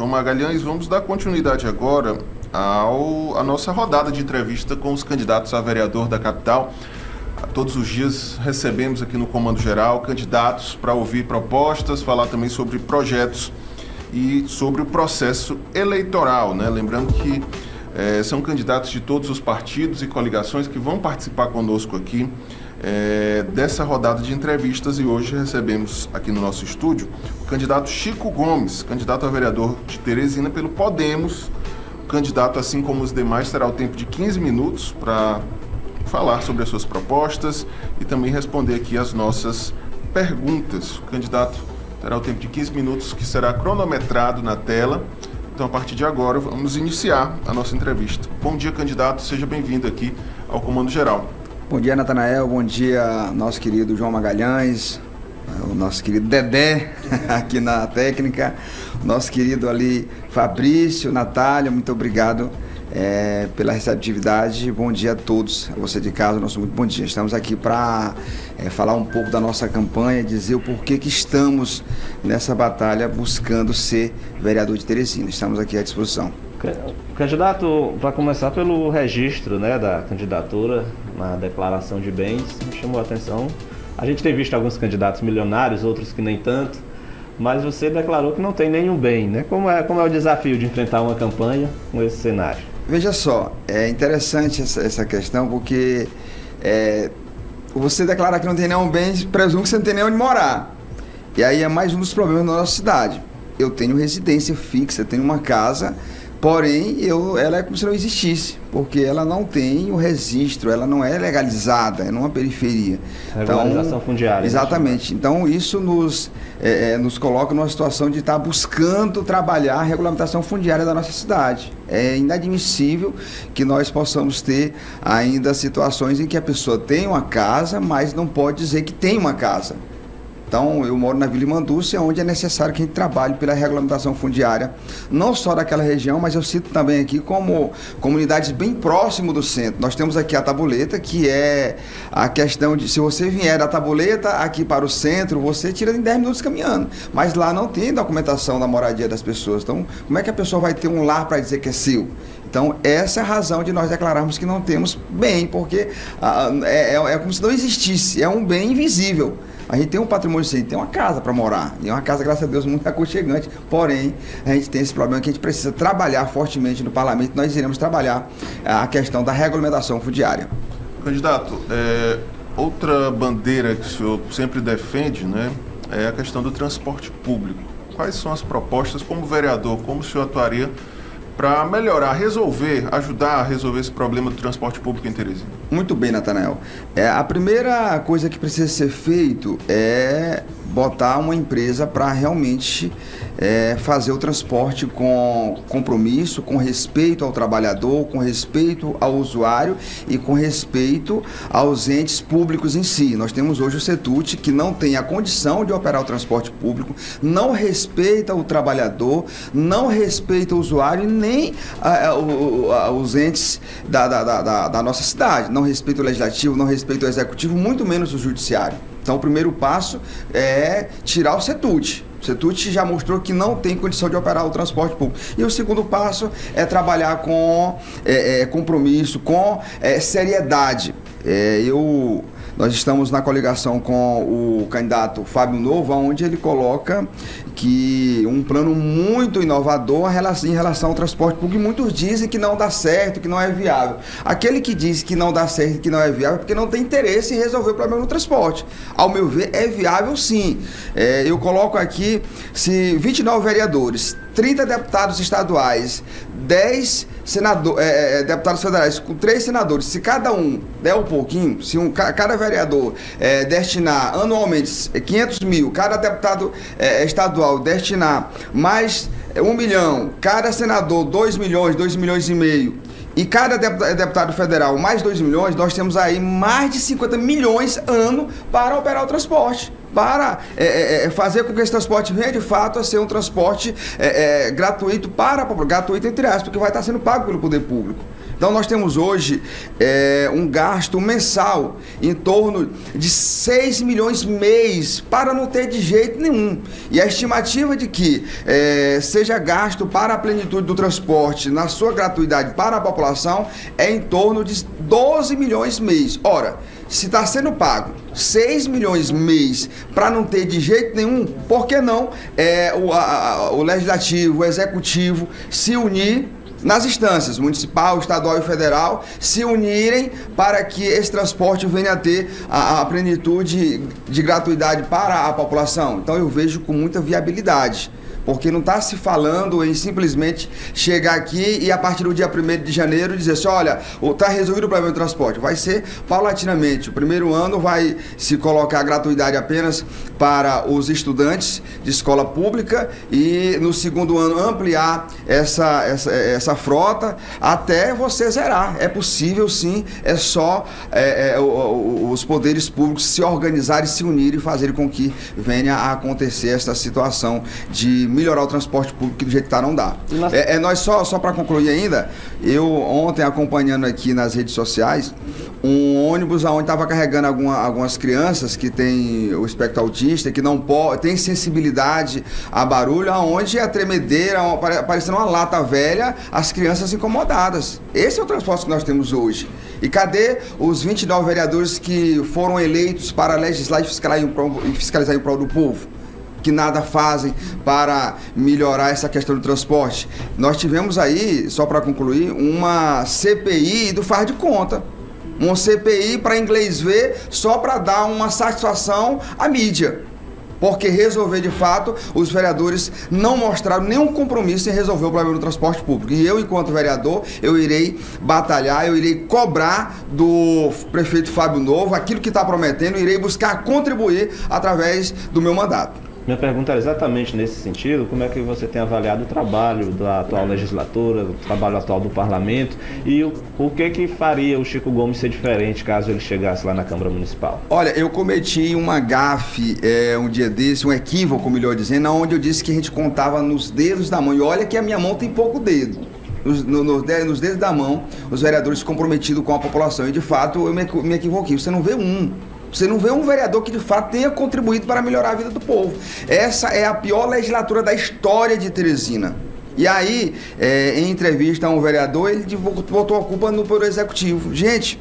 João Magalhães, vamos dar continuidade agora à nossa rodada de entrevista com os candidatos a vereador da capital. Todos os dias recebemos aqui no Comando Geral candidatos para ouvir propostas, falar também sobre projetos e sobre o processo eleitoral, né? Lembrando que são candidatos de todos os partidos e coligações que vão participar conosco aqui dessa rodada de entrevistas, e hoje recebemos aqui no nosso estúdio o candidato Chico Gomes, candidato a vereador de Teresina pelo Podemos. O candidato, assim como os demais, terá o tempo de 15 minutos para falar sobre as suas propostas e também responder aqui as nossas perguntas. O candidato terá o tempo de 15 minutos, que será cronometrado na tela. Então, a partir de agora, vamos iniciar a nossa entrevista. Bom dia, candidato. Seja bem-vindo aqui ao Comando Geral. Bom dia, Natanael. Bom dia, nosso querido João Magalhães, o nosso querido Dedé, aqui na técnica, nosso querido ali Fabrício, Natália, muito obrigado pela receptividade. Bom dia a todos, a você de casa, nosso muito bom dia. Estamos aqui para falar um pouco da nossa campanha, dizer o porquê que estamos nessa batalha buscando ser vereador de Teresina. Estamos aqui à disposição. Candidato, para começar pelo registro, né, da candidatura na declaração de bens, me chamou a atenção. A gente tem visto alguns candidatos milionários, outros que nem tanto, mas você declarou que não tem nenhum bem, né? Como é o desafio de enfrentar uma campanha com esse cenário? Veja só, é interessante essa questão, porque você declarar que não tem nenhum bem, presume que você não tem nem onde morar. E aí é mais um dos problemas da nossa cidade. Eu tenho residência fixa, tenho uma casa, porém ela é como se não existisse, porque ela não tem o registro, ela não é legalizada, é numa periferia. Regularização fundiária. Exatamente. Então isso nos coloca numa situação de estar buscando trabalhar a regulamentação fundiária da nossa cidade. É inadmissível que nós possamos ter ainda situações em que a pessoa tem uma casa, mas não pode dizer que tem uma casa. Então, eu moro na Vila Imandúcia, onde é necessário que a gente trabalhe pela regulamentação fundiária, não só daquela região, mas eu cito também aqui como comunidades bem próximo do centro. Nós temos aqui a Tabuleta, que é a questão de, se você vier da Tabuleta aqui para o centro, você tira em 10 minutos caminhando. Mas lá não tem documentação da moradia das pessoas. Então, como é que a pessoa vai ter um lar para dizer que é seu? Então, essa é a razão de nós declararmos que não temos bem, porque é como se não existisse, é um bem invisível. A gente tem um patrimônio, sim, tem uma casa para morar, e é uma casa, graças a Deus, muito aconchegante, porém, a gente tem esse problema que a gente precisa trabalhar fortemente no parlamento. Nós iremos trabalhar a questão da regulamentação fundiária. Candidato, outra bandeira que o senhor sempre defende, né, é a questão do transporte público. Quais são as propostas como vereador, como o senhor atuaria para melhorar, ajudar a resolver esse problema do transporte público em Teresina? Muito bem, Natanael. A primeira coisa que precisa ser feito é botar uma empresa para realmente fazer o transporte com compromisso, com respeito ao trabalhador, com respeito ao usuário e com respeito aos entes públicos em si. Nós temos hoje o CETUT, que não tem a condição de operar o transporte público, não respeita o trabalhador, não respeita o usuário e nem os entes da nossa cidade. Não respeita o legislativo, não respeita o executivo, muito menos o judiciário. Então, o primeiro passo é tirar o CETUT. O CETUT já mostrou que não tem condição de operar o transporte público. E o segundo passo é trabalhar com compromisso, com seriedade. Nós estamos na coligação com o candidato Fábio Novo, onde ele coloca que um plano muito inovador em relação ao transporte público, e muitos dizem que não dá certo, que não é viável. Aquele que diz que não dá certo, que não é viável, é porque não tem interesse em resolver o problema do transporte. Ao meu ver, é viável sim. Eu coloco aqui, se 29 vereadores, 30 deputados estaduais, 10 deputados federais, com 3 senadores, se cada um der um pouquinho, se cada vereador destinar anualmente 500 mil, cada deputado estadual destinar mais 1 milhão, cada senador 2 milhões, 2 milhões e meio, e cada deputado federal mais 2 milhões, nós temos aí mais de 50 milhões ano para operar o transporte. Para fazer com que esse transporte venha de fato a ser um transporte gratuito gratuito entre aspas, porque vai estar sendo pago pelo poder público. Então nós temos hoje um gasto mensal em torno de 6 milhões mês para não ter de jeito nenhum. E a estimativa de que seja gasto para a plenitude do transporte na sua gratuidade para a população é em torno de 12 milhões mês. Ora, se está sendo pago 6 milhões mês para não ter de jeito nenhum, por que não o Legislativo, o Executivo se unir nas instâncias municipal, estadual e federal, se unirem para que esse transporte venha a ter a plenitude de gratuidade para a população? Então eu vejo com muita viabilidade. Porque não está se falando em simplesmente chegar aqui e a partir do dia 1º de janeiro dizer assim, olha, está resolvido o problema do transporte. Vai ser paulatinamente. O primeiro ano vai se colocar a gratuidade apenas para os estudantes de escola pública e no segundo ano ampliar essa frota até você zerar. É possível sim, é só os poderes públicos se organizarem, se unirem e fazerem com que venha a acontecer essa situação de melhorar o transporte público, que do jeito que está não dá. Nós só para concluir ainda, eu ontem acompanhando aqui nas redes sociais um ônibus onde estava carregando algumas crianças que tem o espectro autista, que não tem sensibilidade a barulho, onde a tremedeira, parecendo uma lata velha, as crianças incomodadas. Esse é o transporte que nós temos hoje. E cadê os 29 vereadores que foram eleitos para legislar e fiscalizar em prol do povo? Que nada fazem para melhorar essa questão do transporte. Nós tivemos aí, só para concluir, uma CPI do faz de conta. Uma CPI para inglês ver, só para dar uma satisfação à mídia. Porque resolver de fato, os vereadores não mostraram nenhum compromisso em resolver o problema do transporte público. E eu, enquanto vereador, eu irei batalhar, eu irei cobrar do prefeito Fábio Novo aquilo que está prometendo, irei buscar contribuir através do meu mandato. Minha pergunta era exatamente nesse sentido, como é que você tem avaliado o trabalho da atual legislatura, o trabalho atual do parlamento e o que faria o Chico Gomes ser diferente caso ele chegasse lá na Câmara Municipal? Olha, eu cometi uma gafe um dia desse, um equívoco, melhor dizendo, onde eu disse que a gente contava nos dedos da mão. E olha que a minha mão tem pouco dedo. Nos dedos da mão, os vereadores comprometidos com a população. E de fato eu me equivoquei. Você não vê um vereador que de fato tenha contribuído para melhorar a vida do povo. Essa é a pior legislatura da história de Teresina. E aí, em entrevista a um vereador, ele botou a culpa no Poder Executivo. Gente,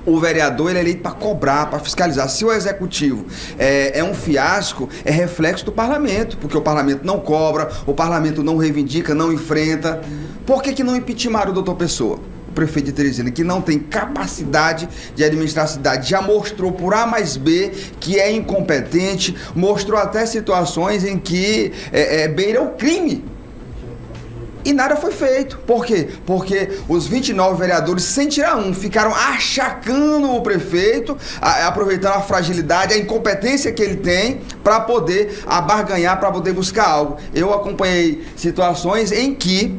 o vereador ele é eleito para cobrar, para fiscalizar. Se o Executivo é um fiasco, é reflexo do parlamento, porque o parlamento não cobra, o parlamento não reivindica, não enfrenta. Por que não impeachmaram o doutor Pessoa? Prefeito de Teresina, que não tem capacidade de administrar a cidade, já mostrou por A mais B que é incompetente, mostrou até situações em que beira o crime. E nada foi feito. Por quê? Porque os 29 vereadores, sem tirar um, ficaram achacando o prefeito, aproveitando a fragilidade, a incompetência que ele tem para poder abarganhar, para poder buscar algo. Eu acompanhei situações em que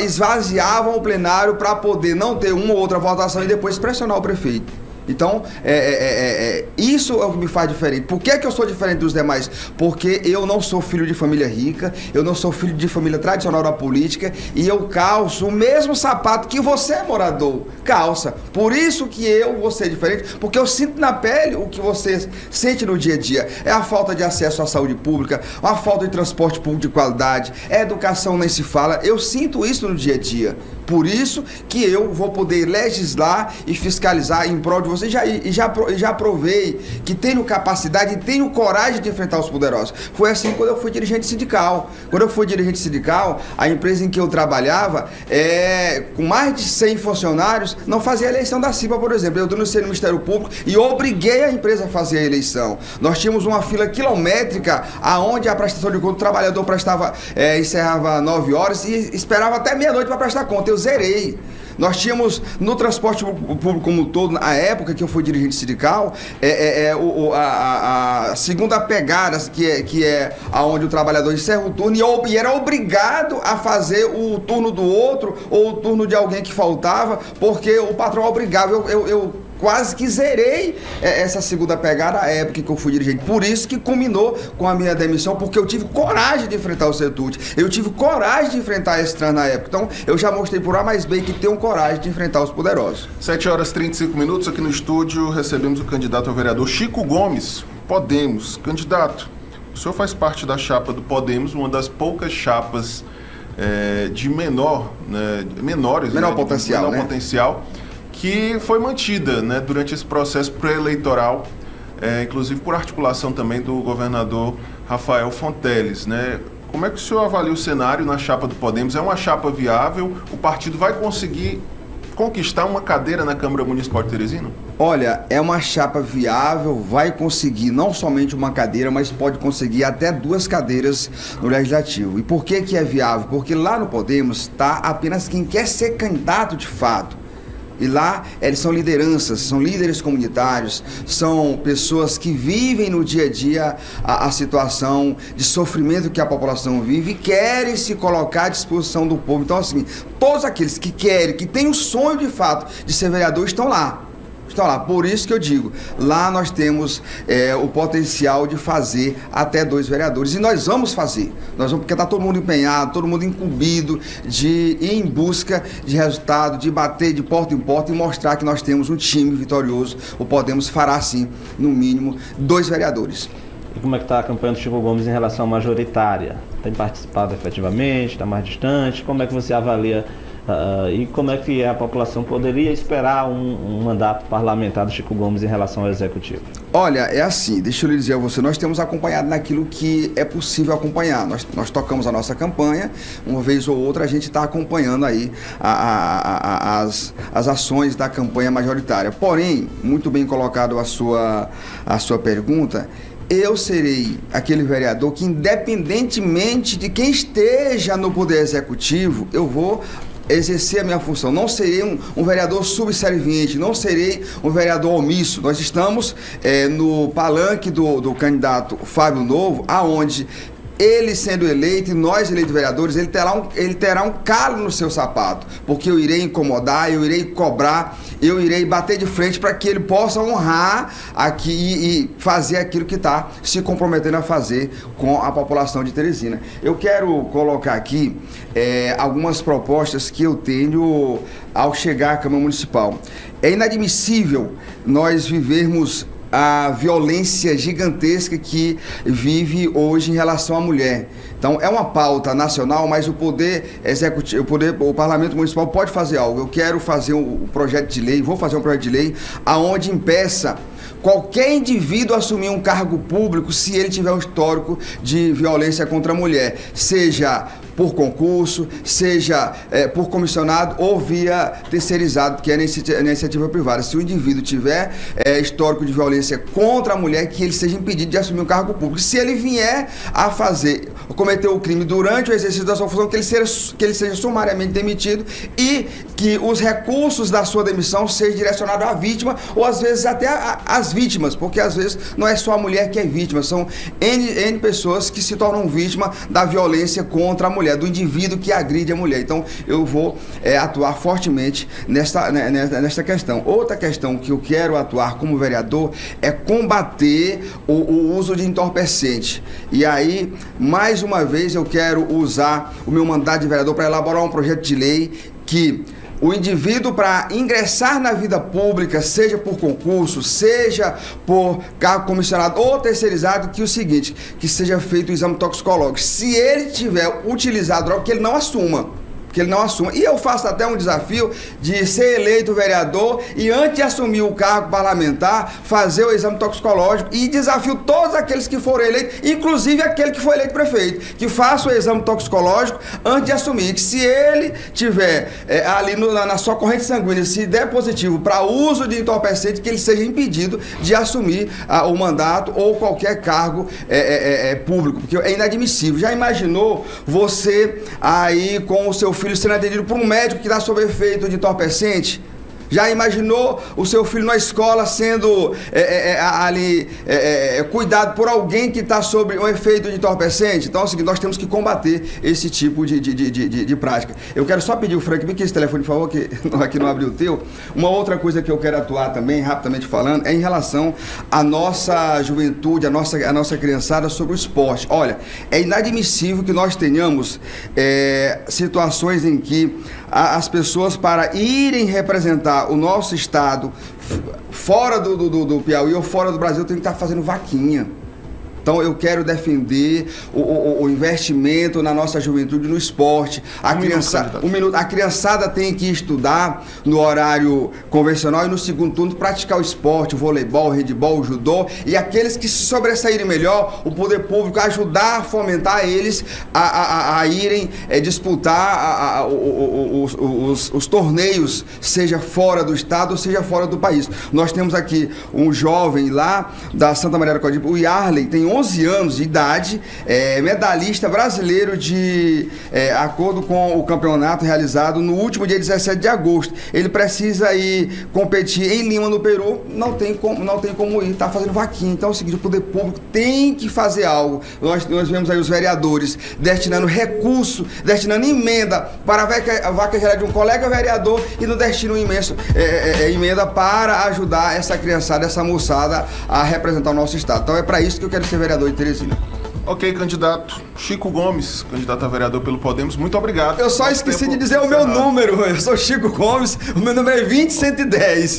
esvaziavam o plenário para poder não ter uma ou outra votação e depois pressionar o prefeito. Então, isso é o que me faz diferente. Por que eu sou diferente dos demais? Porque eu não sou filho de família rica, eu não sou filho de família tradicional da política e eu calço o mesmo sapato que você, morador, calça. Por isso que eu vou ser diferente, porque eu sinto na pele o que você sente no dia a dia. É a falta de acesso à saúde pública, a falta de transporte público de qualidade, educação nem se fala. Eu sinto isso no dia a dia. Por isso que eu vou poder legislar e fiscalizar em prol de você. Já provei que tenho capacidade e tenho coragem de enfrentar os poderosos. Foi assim quando eu fui dirigente sindical. Quando eu fui dirigente sindical, a empresa em que eu trabalhava, com mais de 100 funcionários, não fazia a eleição da CIPA, por exemplo. Eu denunciei no Ministério Público e obriguei a empresa a fazer a eleição. Nós tínhamos uma fila quilométrica aonde a prestação de conta, o trabalhador encerrava 9 horas e esperava até meia-noite para prestar conta. Eu zerei. Nós tínhamos no transporte público como um todo, na época que eu fui dirigente sindical, a segunda pegada, que é aonde o trabalhador encerra o turno e era obrigado a fazer o turno do outro ou o turno de alguém que faltava, porque o patrão obrigava. quase que zerei essa segunda pegada à época que eu fui dirigente. Por isso que culminou com a minha demissão, porque eu tive coragem de enfrentar o CETUD, eu tive coragem de enfrentar esse trans na época. Então, eu já mostrei por A mais B que tenho coragem de enfrentar os poderosos. 7h35, aqui no estúdio, recebemos o candidato ao vereador Chico Gomes, Podemos. Candidato, o senhor faz parte da chapa do Podemos, uma das poucas chapas de menor potencial, que foi mantida, né, durante esse processo pré-eleitoral, inclusive por articulação também do governador Rafael Fonteles, né? Como é que o senhor avalia o cenário na chapa do Podemos? É uma chapa viável? O partido vai conseguir conquistar uma cadeira na Câmara Municipal de Teresina? Olha, é uma chapa viável, vai conseguir não somente uma cadeira, mas pode conseguir até 2 cadeiras no Legislativo. E por que que é viável? Porque lá no Podemos está apenas quem quer ser candidato de fato. E lá eles são lideranças, são líderes comunitários, são pessoas que vivem no dia a dia a situação de sofrimento que a população vive e querem se colocar à disposição do povo. Então, assim, todos aqueles que querem, que têm o sonho de fato de ser vereador, estão lá. Estão lá. Por isso que eu digo, lá nós temos o potencial de fazer até 2 vereadores. E nós vamos fazer. Nós vamos, porque está todo mundo empenhado, todo mundo incumbido de ir em busca de resultado, de bater de porta em porta e mostrar que nós temos um time vitorioso. O Podemos fará, sim, no mínimo, 2 vereadores. E como é que está a campanha do Chico Gomes em relação à majoritária? Tem participado efetivamente? Está mais distante? Como é que você avalia e como é que a população poderia esperar um mandato parlamentar do Chico Gomes em relação ao Executivo? Olha, é assim, deixa eu lhe dizer a você, nós temos acompanhado naquilo que é possível acompanhar. Nós tocamos a nossa campanha, uma vez ou outra a gente está acompanhando aí as ações da campanha majoritária. Porém, muito bem colocado a sua pergunta, eu serei aquele vereador que, independentemente de quem esteja no Poder Executivo, eu vou exercer a minha função. Não serei um vereador subserviente, não serei um vereador omisso. Nós estamos no palanque do candidato Fábio Novo, aonde ele sendo eleito e nós eleitos vereadores, ele terá um calo no seu sapato, porque eu irei incomodar, eu irei cobrar, eu irei bater de frente para que ele possa honrar aqui e fazer aquilo que está se comprometendo a fazer com a população de Teresina. Eu quero colocar aqui algumas propostas que eu tenho ao chegar à Câmara Municipal. É inadmissível nós vivermos a violência gigantesca que vive hoje em relação à mulher. Então, é uma pauta nacional, mas o Poder Executivo, o Parlamento Municipal pode fazer algo. Eu quero fazer um projeto de lei, vou fazer um projeto de lei aonde impeça qualquer indivíduo assumir um cargo público se ele tiver um histórico de violência contra a mulher, seja por concurso, seja por comissionado ou via terceirizado, que é na iniciativa privada. Se o indivíduo tiver histórico de violência contra a mulher, que ele seja impedido de assumir um cargo público. Se ele vier a cometer o crime durante o exercício da sua função, que ele seja sumariamente demitido e que os recursos da sua demissão sejam direcionados à vítima ou às vezes até às vítimas, porque às vezes não é só a mulher que é vítima, são N pessoas que se tornam vítima da violência contra a mulher, do indivíduo que agride a mulher. Então eu vou atuar fortemente nesta questão. Outra questão que eu quero atuar como vereador é combater o uso de entorpecente. E aí, mais uma vez, eu quero usar o meu mandato de vereador para elaborar um projeto de lei que o indivíduo, para ingressar na vida pública, seja por concurso, seja por cargo comissionado ou terceirizado, que o seguinte, que seja feito o exame toxicológico. Se ele tiver utilizado droga, que ele não assuma. E eu faço até um desafio de ser eleito vereador e, antes de assumir o cargo parlamentar, fazer o exame toxicológico, e desafio todos aqueles que foram eleitos, inclusive aquele que foi eleito prefeito, que faça o exame toxicológico antes de assumir, que se ele tiver ali na sua corrente sanguínea, se der positivo para uso de entorpecente, que ele seja impedido de assumir o mandato ou qualquer cargo público, porque é inadmissível. Já imaginou você aí com o seu filho sendo atendido por um médico que está sob efeito de entorpecente? Já imaginou o seu filho na escola sendo cuidado por alguém que está sob um efeito de entorpecente? Então é o seguinte, nós temos que combater esse tipo de prática. Eu quero só pedir o Frank, me que esse telefone, por favor, que aqui não abriu o teu. Uma outra coisa que eu quero atuar também, rapidamente falando, é em relação à nossa juventude, à nossa criançada sobre o esporte. Olha, é inadmissível que nós tenhamos situações em que as pessoas, para irem representar o nosso estado fora do Piauí ou fora do Brasil, tem que estar fazendo vaquinha. Então eu quero defender o investimento na nossa juventude no esporte. A criançada tem que estudar no horário convencional e no segundo turno praticar o esporte, o voleibol, o handebol, o judô, e aqueles que se sobressaírem melhor, o poder público ajudar a fomentar eles a irem disputar os torneios, seja fora do estado ou seja fora do país. Nós temos aqui um jovem lá da Santa Maria da Coadipe, o Yarley, tem 11 anos de idade, medalhista brasileiro de acordo com o campeonato realizado no último dia 17 de agosto. Ele precisa ir competir em Lima, no Peru, não tem como ir, está fazendo vaquinha. Então é o seguinte, o poder público tem que fazer algo. Nós vemos aí os vereadores destinando recurso, destinando emenda para a vaca geral de um colega vereador e não destinam emenda para ajudar essa criançada, essa moçada a representar o nosso estado. Então é para isso que eu quero ser vereador de Teresina. Ok, candidato Chico Gomes, candidato a vereador pelo Podemos, muito obrigado. Eu só esqueci de dizer o meu número. Eu sou Chico Gomes, o meu número é 20110.